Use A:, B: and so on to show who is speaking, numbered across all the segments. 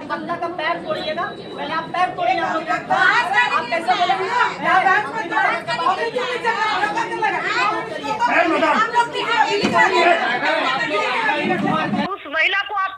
A: बंदा का पैर तोड़िएगा, पहले आप पैर तोड़िए। आप कैसे बोलेंगे?
B: उस महिला को आप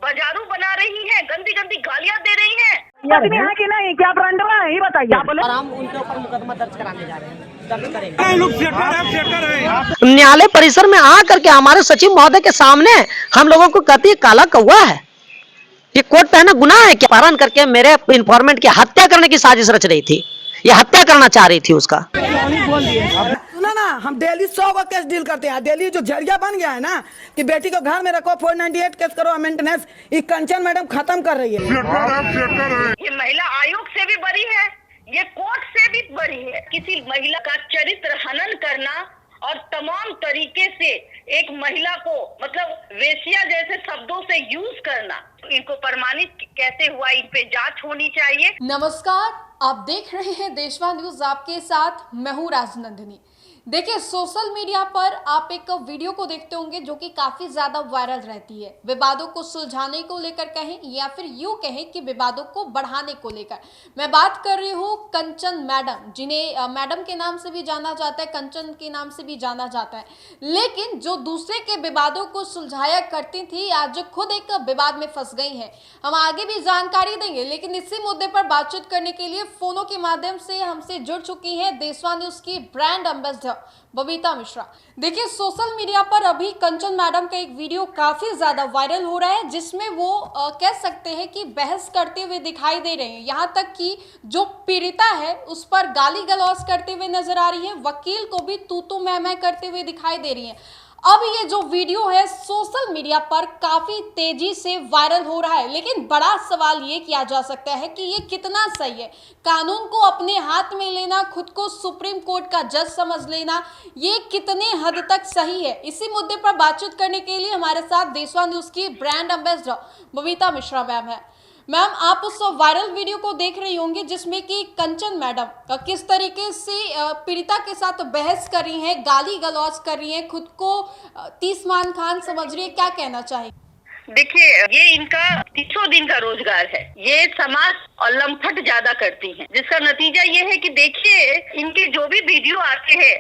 B: बाजारू बना रही हैं, गंदी गंदी गालियां दे रही हैं।
C: है कि नहीं, क्या ब्रांड में है ये बताइए।
A: और हम उनके ऊपर मुकदमा दर्ज कराने जा रहे हैं, दर्ज करेंगे।
D: न्यायालय परिसर में आ करके हमारे सचिव महोदय के सामने हम लोगों को कहती है काला कौवा है। ये कोट पहना गुनाह है क्या? अपहरण करके मेरे इन्फॉर्मेंट की हत्या करने की साजिश रच रही थी, ये हत्या करना चाह रही थी उसका।
C: सुना ना, हम डेली 100 का केस डील करते हैं। डेली जो जरिया बन गया है ना कि बेटी को घर में रखो, 498 केस करो मेंटेनेंस, ये कंचन मैडम खत्म कर रही है।
B: ये महिला आयोग से भी बड़ी है, ये कोर्ट से भी बड़ी है। किसी महिला का चरित्र हनन करना और तमाम तरीके से एक महिला को मतलब वेश्या जैसे शब्दों से यूज करना, इनको प्रमाणित कैसे हुआ, इन पे जांच होनी चाहिए।
E: नमस्कार, आप देख रहे हैं देशवा न्यूज, आपके साथ मैं हूं राजनंदिनी। देखिए, सोशल मीडिया पर आप एक वीडियो को देखते होंगे जो कि काफी ज्यादा वायरल रहती है, विवादों को सुलझाने को लेकर कहें या फिर यूं कहें कि विवादों को बढ़ाने को लेकर। मैं बात कर रही हूँ कंचन मैडम, जिन्हें मैडम के नाम से भी जाना जाता है, कंचन के नाम से भी जाना जाता है, लेकिन जो दूसरे के विवादों को सुलझाया करती थी, आज खुद एक विवाद में फंस गई है। हम आगे भी जानकारी देंगे, लेकिन इसी मुद्दे पर बातचीत करने के लिए फोनों के माध्यम से हमसे जुड़ चुकी है देशवा न्यूज की ब्रांड एम्बेसडर बबीता मिश्रा। देखिए, सोशल मीडिया पर अभी कंचन मैडम का एक वीडियो काफी ज्यादा वायरल हो रहा है, जिसमें वो कह सकते हैं कि बहस करते हुए दिखाई दे रहे हैं। यहाँ तक कि जो पीड़िता है उस पर गाली गलौज करते हुए नजर आ रही है, वकील को भी तू तू मैं करते हुए दिखाई दे रही है। अब ये जो वीडियो है सोशल मीडिया पर काफी तेजी से वायरल हो रहा है, लेकिन बड़ा सवाल ये किया जा सकता है कि ये कितना सही है। कानून को अपने हाथ में लेना, खुद को सुप्रीम कोर्ट का जज समझ लेना, ये कितने हद तक सही है? इसी मुद्दे पर बातचीत करने के लिए हमारे साथ देशवा न्यूज की brand ambassador Babita Mishra ma'am है। मैम, आप उस वायरल वीडियो को देख रही होंगी जिसमें कि कंचन मैडम किस तरीके से पीड़िता के साथ बहस कर रही हैं, गाली गलौज कर रही हैं, खुद को तीसमान खान समझ रही है, क्या कहना चाहेंगे?
B: देखिए, ये इनका 300 दिन का रोजगार है। ये समाज और लम्पट ज्यादा करती हैं, जिसका नतीजा ये है कि देखिए इनके जो भी वीडियो आते हैं,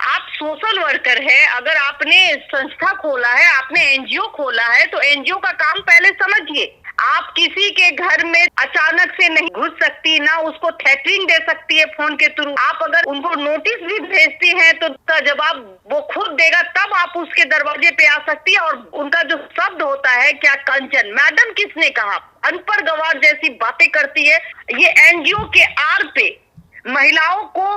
B: आप सोशल वर्कर है, अगर आपने संस्था खोला है, आपने एनजीओ खोला है, तो एनजीओ का काम पहले समझिए। आप किसी के घर में अचानक से नहीं घुस सकती, ना उसको थ्रेटनिंग दे सकती है फोन के थ्रू। आप अगर उनको नोटिस भी भेजती हैं तो उसका जवाब वो खुद देगा, तब आप उसके दरवाजे पे आ सकती है। और उनका जो शब्द होता है, क्या कंचन मैडम किसने कहा, अनपढ़ गवार जैसी बातें करती है। ये एनजीओ के आड़ पे महिलाओं को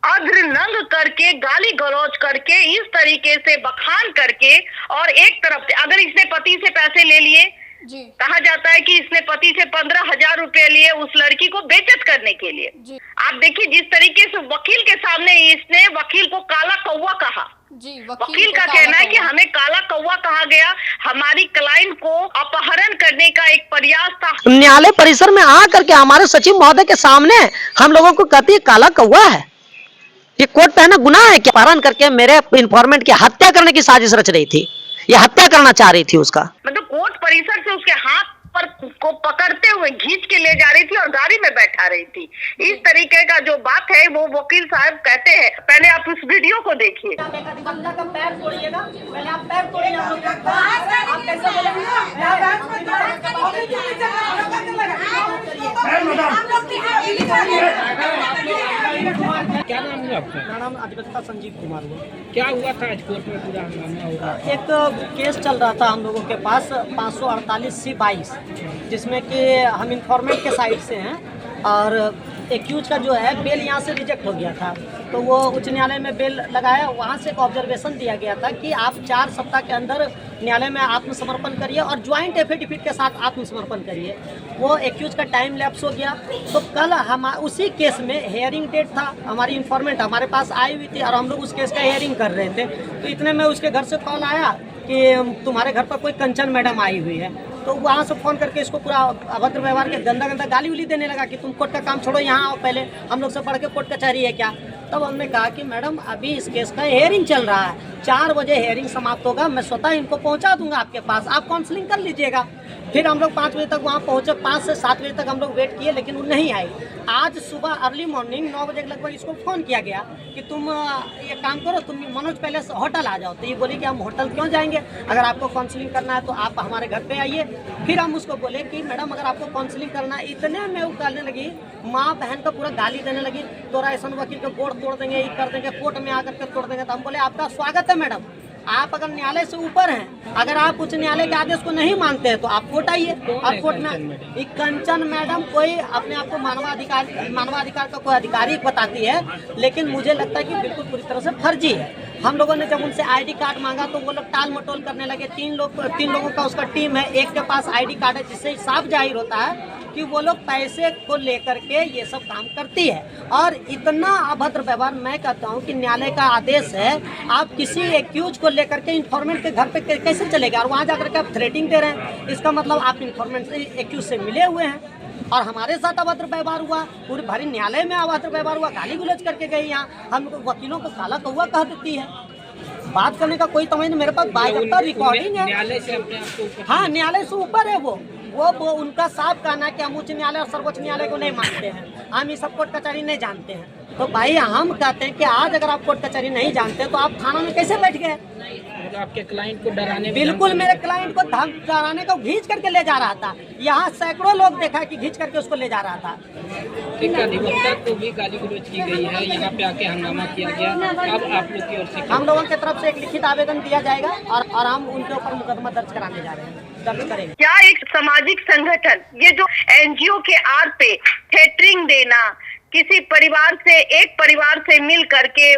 B: अध्र नंग करके, गाली गलौज करके, इस तरीके से बखान करके, और एक तरफ से अगर इसने पति से पैसे ले लिए, कहा जाता है कि इसने पति से 15,000 रुपए लिए उस लड़की को बेइज्जत करने के लिए। आप देखिए जिस तरीके से वकील के सामने इसने वकील को काला कौवा कहा। वकील का कहना है कि हमें काला कौवा कहा गया, हमारी क्लाइंट को अपहरण करने का एक प्रयास था।
D: न्यायालय परिसर में आ करके हमारे सचिव महोदय के सामने हम लोगों को कहती है काला कौवा है। ये कोट पहना गुनाह है क्या? अपहरण करके मेरे इन्फॉर्मेंट की हत्या करने की साजिश रच रही थी, ये हत्या करना चाह रही थी उसका।
B: मतलब कोर्ट परिसर से उसके हाथ पर को पकड़ते हुए खींच के ले जा रही थी और गाड़ी में बैठा रही थी। इस तरीके का जो बात है वो वकील साहब कहते हैं। पहले आप उस वीडियो को देखिए।
A: बंदा का पैर तोड़िएगा, पहले आप पैर तोड़िए। आप कैसे बोलेंगे?
F: क्या नाम है आपका?
A: मेरा नाम अधिवक्ता संजीव कुमार है।
F: क्या हुआ था आज कोर्ट में? पूरा हंगामा हो रहा था।
A: एक केस चल रहा था हम लोगों के पास 548C22, जिसमें कि हम इन्फॉर्मेंट के साइड से हैं और एक्यूज का जो है बेल यहाँ से रिजेक्ट हो गया था, तो वो उच्च न्यायालय में बेल लगाया। वहाँ से एक ऑब्जर्वेशन दिया गया था कि आप 4 सप्ताह के अंदर न्यायालय में आत्मसमर्पण करिए और ज्वाइंट एफिडेविट के साथ आत्मसमर्पण करिए। वो एक्यूज का टाइम लैप्स हो गया। तो कल हम उसी केस में हेयरिंग डेट था, हमारी इन्फॉर्मेंट हमारे पास आई हुई थी और हम लोग उस केस का हेयरिंग कर रहे थे। तो इतने में उसके घर से कॉल आया कि तुम्हारे घर पर कोई कंचन मैडम आई हुई है। तो वहाँ से फ़ोन करके इसको पूरा अभद्र व्यवहार के गंदा गंदा गाली उली देने लगा कि तुम कोर्ट का काम छोड़ो, यहाँ आओ, पहले हम लोग से पढ़ के कोर्ट कचहरी है क्या। तब हमने कहा कि मैडम अभी इस केस का हियरिंग चल रहा है, 4 बजे हियरिंग समाप्त होगा, मैं स्वतः इनको पहुंचा दूंगा आपके पास, आप काउंसलिंग कर लीजिएगा। फिर हम लोग 5 बजे तक वहाँ पहुँचे, 5 से 7 बजे तक हम लोग वेट किए, लेकिन वो नहीं आई। आज सुबह अर्ली मॉर्निंग 9 बजे के लगभग इसको फ़ोन किया गया कि तुम ये काम करो, तुम मनोज पैलेस होटल आ जाओ। तो ये बोली कि हम होटल क्यों जाएंगे, अगर आपको काउंसलिंग करना है तो आप हमारे घर पे आइए। फिर हम उसको बोले कि मैडम अगर आपको काउंसलिंग करना है, इतने में वो करने लगी, माँ बहन को पूरा गाली देने लगी, तोरा ऐसा वकील का गोड़ तोड़ देंगे, ये कर देंगे, कोर्ट में आकर के तोड़ देंगे। तो हम बोले आपका स्वागत है मैडम, आप अगर न्यायालय से ऊपर हैं, अगर आप उच्च न्यायालय के आदेश को नहीं मानते हैं तो आप कोर्ट आइए। आप कोर्ट में एक कंचन मैडम कोई अपने आप को मानवाधिकार का कोई अधिकारी बताती है, लेकिन मुझे लगता है कि बिल्कुल पूरी तरह से फर्जी है। हम लोगों ने जब उनसे आईडी कार्ड मांगा तो वो लोग टाल मटोल करने लगे। 3 लोगों का उसका टीम है, एक के पास आईडी कार्ड है, जिससे साफ जाहिर होता है कि वो लोग पैसे को लेकर के ये सब काम करती है। और इतना अभद्र व्यवहार, मैं कहता हूँ कि न्यायालय का आदेश है, आप किसी एक्यूज को लेकर के इन्फॉर्मेंट के घर पे कैसे चलेगा, और वहाँ जाकर के आप थ्रेटिंग दे रहे हैं, इसका मतलब आप इन्फॉर्मेंट से एक्यूज से मिले हुए हैं। और हमारे साथ अभद्र व्यवहार हुआ, पूरे भरी न्यायालय में अभद्र व्यवहार हुआ, गाली गुलज करके गई। यहाँ हम वकीलों को काला कौवा कह देती है। बात करने का कोई तमीज नहीं, मेरे पास बाकायदा रिकॉर्डिंग है।
F: न्यायालय से अपने आप को ऊपर,
A: हाँ, न्यायालय से ऊपर है वो उनका साफ कहना है कि हम उच्च न्यायालय और सर्वोच्च न्यायालय को नहीं मानते हैं, हम ये सब कोर्ट कचहरी नहीं जानते हैं। तो भाई हम कहते हैं कि आज अगर आप कोर्ट कचहरी नहीं जानते तो आप थाना में कैसे बैठ गए?
F: तो आपके क्लाइंट को डराने,
A: बिल्कुल मेरे क्लाइंट को डराने को घींच करके ले जा रहा था। यहाँ सैकड़ों लोग देखा कि घींच करके उसको ले जा रहा था।
F: एक अधिवक्ता को भी गाली गलौज की गई है, यहाँ पे आके हंगामा किया गया। अब आप लोग की ओर से
A: हम लोगों की तरफ से एक लिखित आवेदन दिया जाएगा और हम उनके ऊपर मुकदमा दर्ज कराने जा रहे हैं, दर्ज करेंगे।
B: क्या एक सामाजिक संगठन, ये जो एनजीओ के आड़ पे थ्रेटरिंग देना, किसी परिवार से, एक परिवार से मिल करके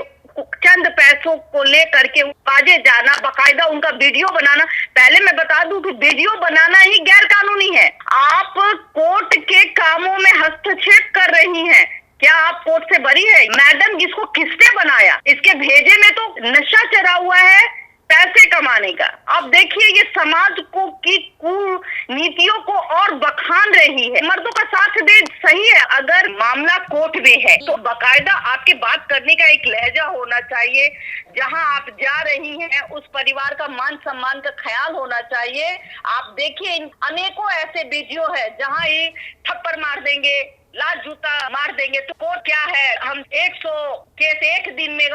B: चंद पैसों को लेकर के बाजे जाना, बाकायदा उनका वीडियो बनाना। पहले मैं बता दूं कि वीडियो बनाना ही गैर कानूनी है। आप कोर्ट के कामों में हस्तक्षेप कर रही हैं, क्या आप कोर्ट से बरी है? मैडम जिसको किसने बनाया, इसके भेजे में तो नशा चढ़ा हुआ है पैसे कमाने का। अब देखिए ये समाज को की कुनीतियों को और बखान रही है। मर्दों का साथ दे, सही है, अगर मामला कोर्ट में है तो बाकायदा आपके बात करने का एक लहजा होना चाहिए। जहां आप जा रही हैं उस परिवार का मान सम्मान का ख्याल होना चाहिए। आप देखिए अनेकों ऐसे वीडियो है जहां ये थप्पड़ मार देंगे, लात जूता मार देंगे, तो कोर्ट क्या है? हम 100 केस एक दिन में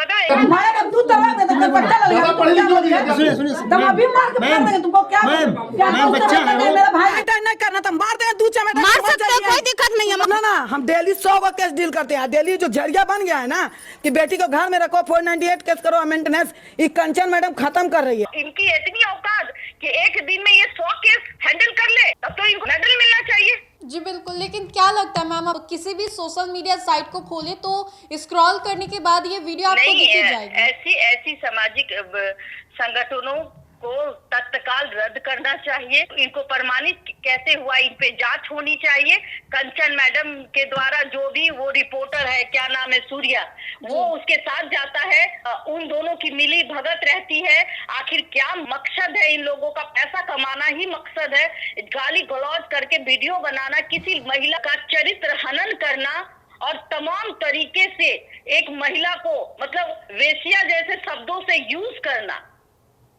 C: नहीं करना था, मार देंगे, मार सकते हैं, कोई दिक्कत नहीं है ना। हम डेली 100 को केस डील करते हैं। डेली जो जरिया बन गया है ना कि बेटी को घर में रखो, 498 केस करो, मेंटेनेंस, ये कंचन मैडम खत्म कर रही है।
B: इनकी इतनी औकात कि एक दिन में ये 100 केस हैंडल कर ले, तब तो इनको मेडल मिलना चाहिए।
E: जी बिल्कुल, लेकिन क्या लगता है मैम, आप किसी भी सोशल मीडिया साइट को खोले तो स्क्रॉल करने के बाद ये वीडियो आपको दिख जाएगी।
B: ऐसी सामाजिक संगठनों को तत्काल रद्द करना चाहिए। इनको प्रमाणित कैसे हुआ, इन पे जांच होनी चाहिए। कंचन मैडम के द्वारा जो भी वो रिपोर्टर है, क्या नाम है, सूर्या, वो उसके साथ जाता है, उन दोनों की मिली भगत रहती है। आखिर क्या मकसद है इन लोगों का? पैसा कमाना ही मकसद है। गाली गलौज करके वीडियो बनाना, किसी महिला का चरित्र हनन करना और तमाम तरीके से एक महिला को मतलब वेश्या जैसे शब्दों से यूज करना,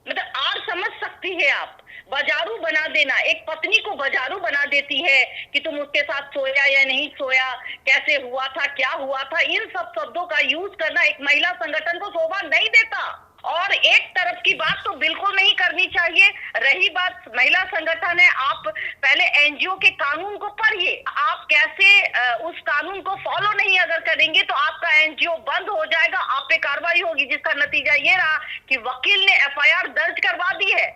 B: मतलब आर समझ सकती है आप, बाजारू बना देना। एक पत्नी को बाजारू बना देती है कि तुम उसके साथ सोया या नहीं सोया, कैसे हुआ था, क्या हुआ था, इन सब शब्दों का यूज करना एक महिला संगठन को शोभा नहीं देता। और एक तरफ की बात तो बिल्कुल नहीं करनी चाहिए। रही बात महिला संगठन है, आप पहले एनजीओ के कानून को पढ़िए। आप कैसे उस कानून को फॉलो नहीं अगर करेंगे तो आपका एनजीओ बंद हो जाएगा, आप पे कार्रवाई होगी, जिसका नतीजा ये रहा कि वकील ने एफआईआर दर्ज करवा दी है।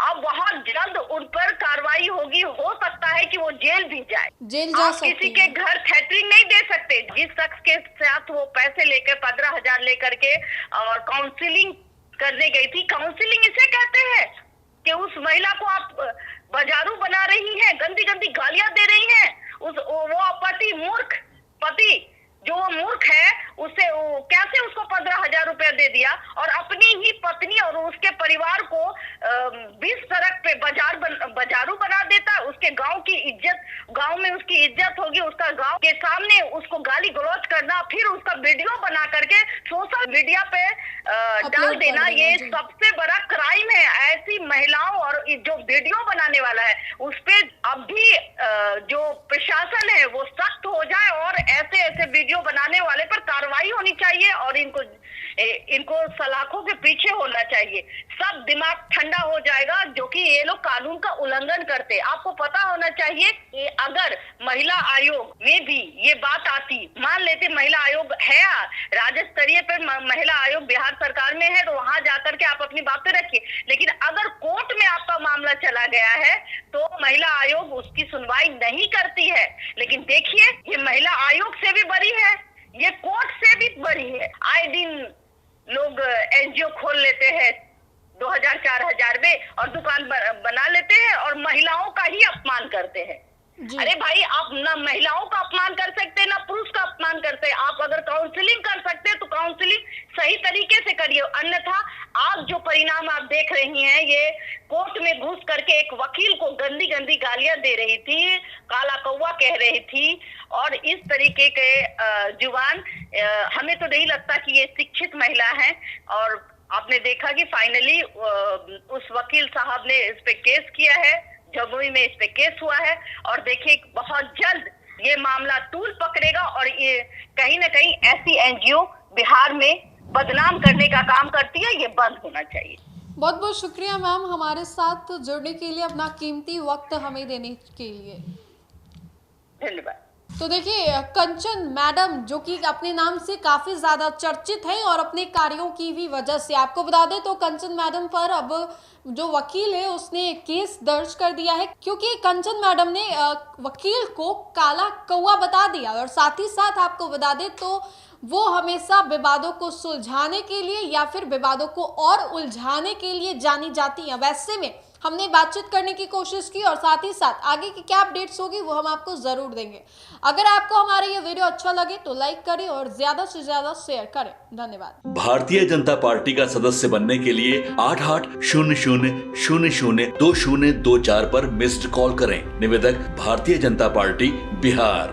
B: अब बहुत जल्द उन पर कार्रवाई होगी, हो सकता है कि वो जेल भी जाए,
E: जेल जा सकती है।
B: किसी के घर थ्रेटरिंग नहीं दे सकते। जिस शख्स के साथ वो पैसे लेकर 15,000 लेकर के और काउंसलिंग करने गई थी, काउंसलिंग इसे कहते हैं कि उस महिला को आप बाजारू बना रही हैं, गंदी गंदी गालियां दे रही हैं। वो पति मूर्ख पति जो वो मूर्ख है, उसे कैसे उसको 15,000 रुपया दे दिया और अपनी ही पत्नी और उसके परिवार को 20 सड़क पे बाजारू बना देता है। उसके गांव की इज्जत, गांव में उसकी इज्जत होगी, उसका गांव के सामने उसको गाली गलौज करना, फिर उसका वीडियो बना करके सोशल मीडिया पे डाल देना, ये सबसे बड़ा क्राइम है। ऐसी महिलाओं और जो वीडियो बनाने वाला है उस पे अब भी जो प्रशासन है वो सख्त हो जाए और ऐसे ऐसे वीडियो बनाने वाले पर कार्रवाई होनी चाहिए और इनको सलाखों के पीछे होना चाहिए। सब दिमाग ठंडा हो जाएगा जो कि ये लोग कानून का उल्लंघन करते। आपको पता होना चाहिए कि अगर महिला आयोग में भी ये बात आती, मान लेते महिला आयोग है राज्य स्तरीय पे, महिला आयोग बिहार सरकार में है तो वहां जाकर के आप अपनी बातें रखिए, लेकिन अगर कोर्ट में आपका मामला चला गया है तो महिला आयोग उसकी सुनवाई नहीं करती है। लेकिन देखिए ये महिला आयोग से भी बड़ी है, ये कोर्ट से भी बड़ी है। आए दिन लोग एनजीओ खोल लेते हैं 2000-4000 में और दुकान बना लेते हैं और महिलाओं का ही अपमान करते हैं। अरे भाई, आप ना महिलाओं का अपमान कर सकते हैं ना पुरुष का अपमान करते हैं। आप अगर काउंसलिंग कर सकते हैं तो काउंसलिंग सही तरीके से करिए, अन्यथा आज जो परिणाम आप देख रही हैं, ये कोर्ट में घुस करके एक वकील को गंदी गंदी गालियां दे रही थी, काला कौवा कह रही थी और इस तरीके के जुबान, हमें तो नहीं लगता कि ये शिक्षित महिला है। और आपने देखा कि फाइनली उस वकील साहब ने इस पे केस किया है, जमुई में इस पे केस हुआ है और देखिए बहुत जल्द ये मामला तूल पकड़ेगा और ये कहीं ना कहीं ऐसी एनजीओ बिहार में बदनाम करने का काम करती है, ये बंद होना चाहिए।
E: बहुत बहुत शुक्रिया मैम हमारे साथ जुड़ने के लिए, अपना कीमती वक्त हमें देने के लिए।
B: धन्यवाद।
E: तो देखिए कंचन मैडम जो कि अपने नाम से काफी ज्यादा चर्चित हैं और अपने कार्यों की भी वजह से, आपको बता दें तो कंचन मैडम पर अब जो वकील है उसने केस दर्ज कर दिया है क्योंकि कंचन मैडम ने वकील को काला कौवा बता दिया। और साथ ही साथ आपको बता दें तो वो हमेशा विवादों को सुलझाने के लिए या फिर विवादों को और उलझाने के लिए जानी जाती हैं। वैसे में हमने बातचीत करने की कोशिश की और साथ ही साथ आगे की क्या अपडेट्स होगी वो हम आपको जरूर देंगे। अगर आपको हमारा ये वीडियो अच्छा लगे तो लाइक करें और ज्यादा से ज्यादा शेयर करें। धन्यवाद।
G: भारतीय जनता पार्टी का सदस्य बनने के लिए 8800002024 पर मिस्ड कॉल करें। निवेदक भारतीय जनता पार्टी बिहार।